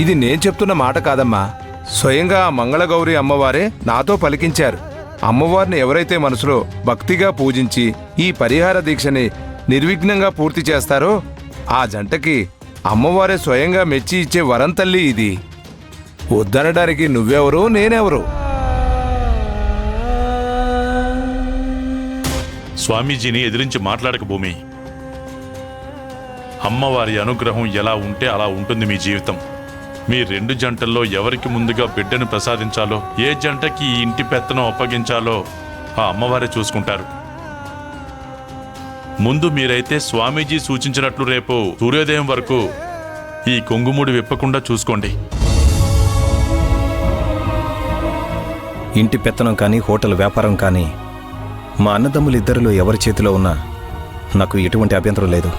ఇది నేను చెప్తున్న మాట కాదమ్మా, స్వయంగా ఆ మంగళగౌరి అమ్మవారే నాతో పలికించారు. అమ్మవారిని ఎవరైతే మనసులో భక్తిగా పూజించి ఈ పరిహార దీక్షని నిర్విఘ్నంగా పూర్తి చేస్తారో ఆ జంటకి అమ్మవారే స్వయంగా మెచ్చి ఇచ్చే వరం తల్లి ఇది. వద్దనడానికి నువ్వెవరు, నేనెవరు? స్వామీజీని ఎదిరించి మాట్లాడక భూమి. అమ్మవారి అనుగ్రహం ఎలా ఉంటే అలా ఉంటుంది మీ జీవితం. మీ 2 జంటల్లో ఎవరికి ముందుగా బిడ్డను ప్రసాదించాలో, ఏ జంటకి ఈ ఇంటి పెత్తనం అప్పగించాలో ఆ అమ్మవారే చూసుకుంటారు. ముందు మీరైతే స్వామీజీ సూచించినట్లు రేపు సూర్యోదయం వరకు ఈ కొంగుముడి విప్పకుండా చూసుకోండి. ఇంటి పెత్తనం కానీ హోటల్ వ్యాపారం కానీ మా అన్నదమ్ములిద్దరిలో ఎవరి చేతిలో ఉన్నా నాకు ఎటువంటి అభ్యంతరం లేదు.